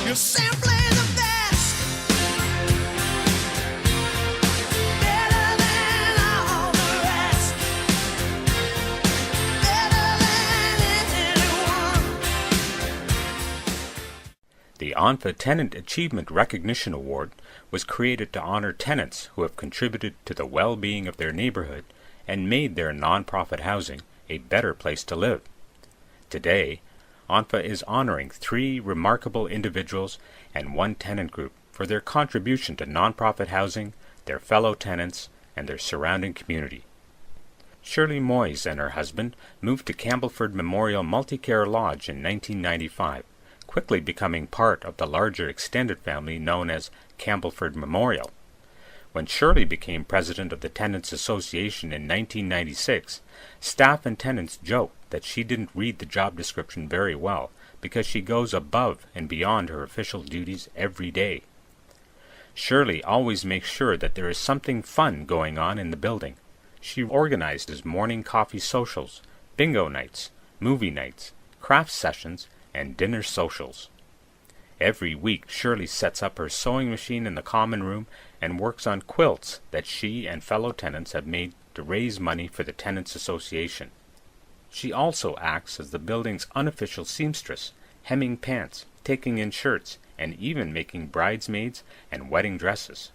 You're simply the best. Better than all the rest. Better than anyone. The ONPHA Tenant Achievement Recognition Award was created to honor tenants who have contributed to the well-being of their neighborhood and made their nonprofit housing a better place to live. Today, ONPHA is honoring 3 remarkable individuals and 1 tenant group for their contribution to nonprofit housing, their fellow tenants, and their surrounding community. Shirley Moyes and her husband moved to Campbellford Memorial Multicare Lodge in 1995, quickly becoming part of the larger extended family known as Campbellford Memorial. When Shirley became president of the Tenants Association in 1996, staff and tenants joked that she didn't read the job description very well because she goes above and beyond her official duties every day. Shirley always makes sure that there is something fun going on in the building. She organizes morning coffee socials, bingo nights, movie nights, craft sessions, and dinner socials. Every week, Shirley sets up her sewing machine in the common room and works on quilts that she and fellow tenants have made to raise money for the Tenants Association. She also acts as the building's unofficial seamstress, hemming pants, taking in shirts, and even making bridesmaids and wedding dresses.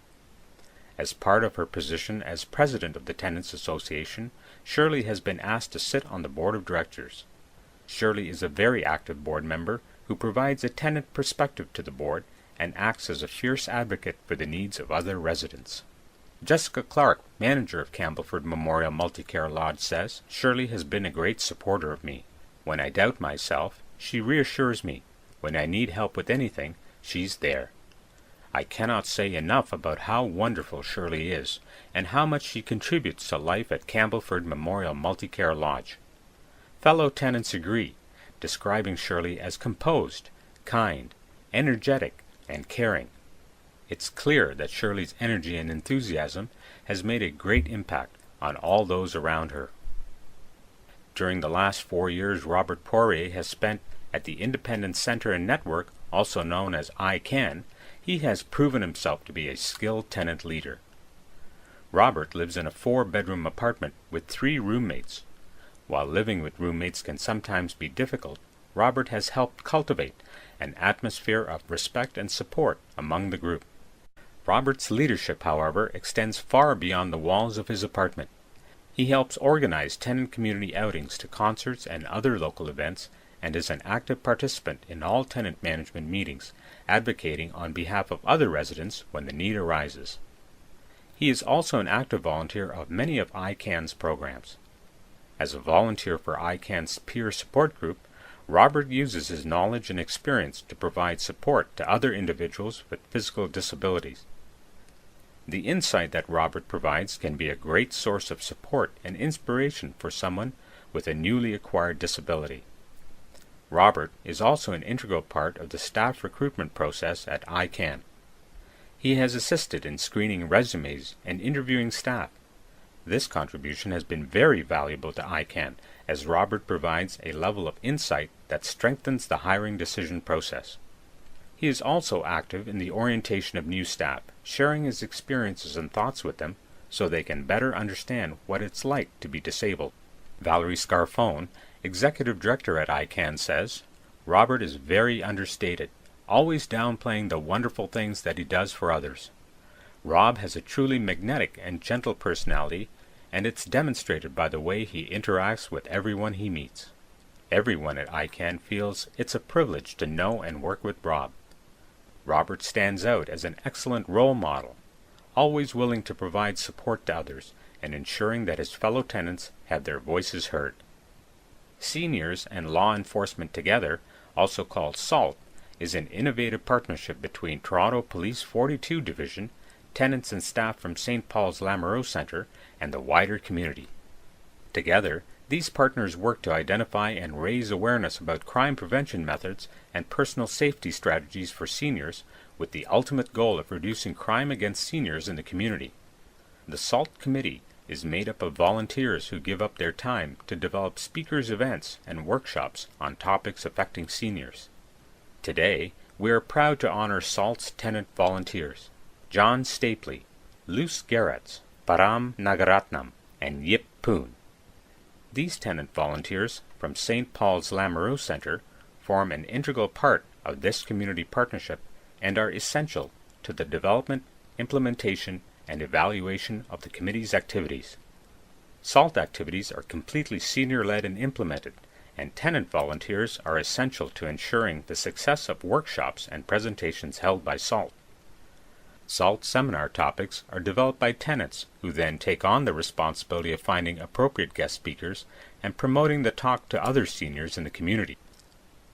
As part of her position as president of the Tenants Association, Shirley has been asked to sit on the board of directors. Shirley is a very active board member who provides a tenant perspective to the board and acts as a fierce advocate for the needs of other residents. Jessica Clark, manager of Campbellford Memorial Multicare Lodge, says, "Shirley has been a great supporter of me. When I doubt myself, she reassures me. When I need help with anything, she's there." I cannot say enough about how wonderful Shirley is and how much she contributes to life at Campbellford Memorial Multicare Lodge. Fellow tenants agree, describing Shirley as composed, kind, energetic, and caring. It's clear that Shirley's energy and enthusiasm has made a great impact on all those around her. During the last 4 years Robert Pori has spent at the Independent Center and Network, also known as ICANN, he has proven himself to be a skilled tenant leader. Robert lives in a 4-bedroom apartment with 3 roommates. While living with roommates can sometimes be difficult, Robert has helped cultivate an atmosphere of respect and support among the group. Robert's leadership, however, extends far beyond the walls of his apartment. He helps organize tenant community outings to concerts and other local events and is an active participant in all tenant management meetings, advocating on behalf of other residents when the need arises. He is also an active volunteer of many of ICANN's programs. As a volunteer for ICANN's peer support group, Robert uses his knowledge and experience to provide support to other individuals with physical disabilities. The insight that Robert provides can be a great source of support and inspiration for someone with a newly acquired disability. Robert is also an integral part of the staff recruitment process at ICANN. He has assisted in screening resumes and interviewing staff. This contribution has been very valuable to ICANN, as Robert provides a level of insight that strengthens the hiring decision process. He is also active in the orientation of new staff, sharing his experiences and thoughts with them so they can better understand what it's like to be disabled. Valerie Scarfone, executive director at ICANN, says, "Robert is very understated, always downplaying the wonderful things that he does for others. Rob has a truly magnetic and gentle personality, and it's demonstrated by the way he interacts with everyone he meets. Everyone at ICANN feels it's a privilege to know and work with Rob. Robert stands out as an excellent role model, always willing to provide support to others and ensuring that his fellow tenants have their voices heard." Seniors and Law Enforcement Together, also called SALT, is an innovative partnership between Toronto Police 42 Division, tenants and staff from St. Paul's Lamoureux Centre, and the wider community. Together, these partners work to identify and raise awareness about crime prevention methods and personal safety strategies for seniors, with the ultimate goal of reducing crime against seniors in the community. The SALT Committee is made up of volunteers who give up their time to develop speakers' events and workshops on topics affecting seniors. Today, we are proud to honor SALT's tenant volunteers, John Stapley, Luce Garretts, Param Nagaratnam, and Yip Poon. These tenant volunteers from St. Paul's Lamoureux Center form an integral part of this community partnership and are essential to the development, implementation, and evaluation of the committee's activities. SALT activities are completely senior-led and implemented, and tenant volunteers are essential to ensuring the success of workshops and presentations held by SALT. SALT seminar topics are developed by tenants, who then take on the responsibility of finding appropriate guest speakers and promoting the talk to other seniors in the community.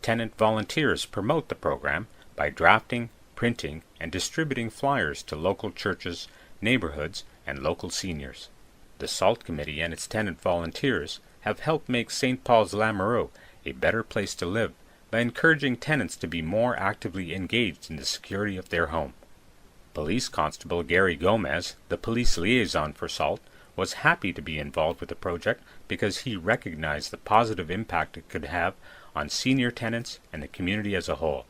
Tenant volunteers promote the program by drafting, printing, and distributing flyers to local churches, neighborhoods, and local seniors. The SALT Committee and its tenant volunteers have helped make St. Paul's Lamoureux a better place to live by encouraging tenants to be more actively engaged in the security of their home. Police Constable Gary Gomez, the police liaison for SALT, was happy to be involved with the project because he recognized the positive impact it could have on senior tenants and the community as a whole.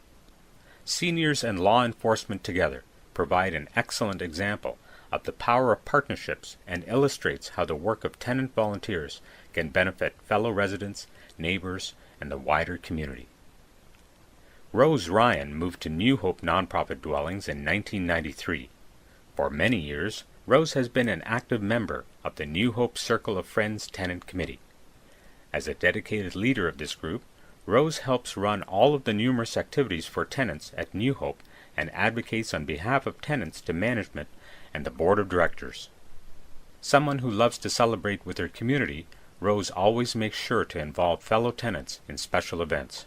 Seniors and law enforcement together provide an excellent example of the power of partnerships and illustrates how the work of tenant volunteers can benefit fellow residents, neighbors, and the wider community. Rose Ryan moved to New Hope nonprofit dwellings in 1993. For many years, Rose has been an active member of the New Hope Circle of Friends Tenant Committee. As a dedicated leader of this group, Rose helps run all of the numerous activities for tenants at New Hope and advocates on behalf of tenants to management and the board of directors. Someone who loves to celebrate with her community, Rose always makes sure to involve fellow tenants in special events.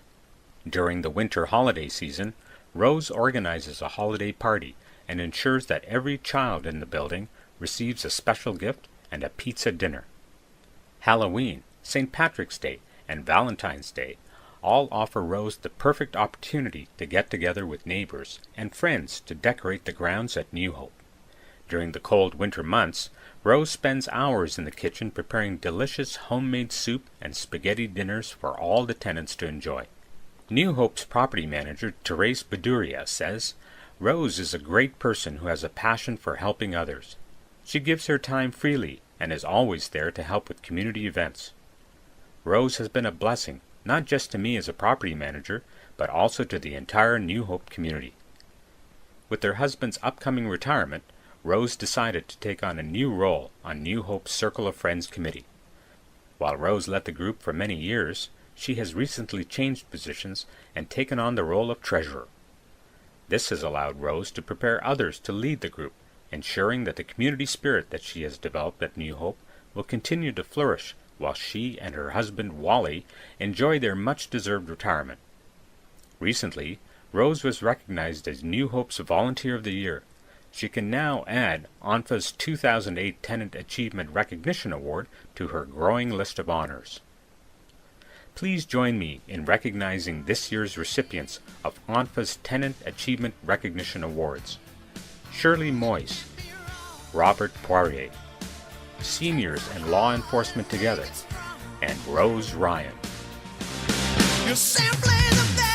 During the winter holiday season, Rose organizes a holiday party and ensures that every child in the building receives a special gift and a pizza dinner. Halloween, St. Patrick's Day, and Valentine's Day all offer Rose the perfect opportunity to get together with neighbors and friends to decorate the grounds at New Hope. During the cold winter months, Rose spends hours in the kitchen preparing delicious homemade soup and spaghetti dinners for all the tenants to enjoy. New Hope's property manager, Therese Beduria, says, "Rose is a great person who has a passion for helping others. She gives her time freely and is always there to help with community events. Rose has been a blessing, not just to me as a property manager, but also to the entire New Hope community." With her husband's upcoming retirement, Rose decided to take on a new role on New Hope's Circle of Friends Committee. While Rose led the group for many years, she has recently changed positions and taken on the role of treasurer. This has allowed Rose to prepare others to lead the group, ensuring that the community spirit that she has developed at New Hope will continue to flourish while she and her husband Wally enjoy their much-deserved retirement. Recently, Rose was recognized as New Hope's Volunteer of the Year. She can now add ONPHA's 2008 Tenant Achievement Recognition Award to her growing list of honors. Please join me in recognizing this year's recipients of ONPHA's Tenant Achievement Recognition Awards: Shirley Moyes, Robert Poirier, Seniors and Law Enforcement Together, and Rose Ryan. You're simply the best.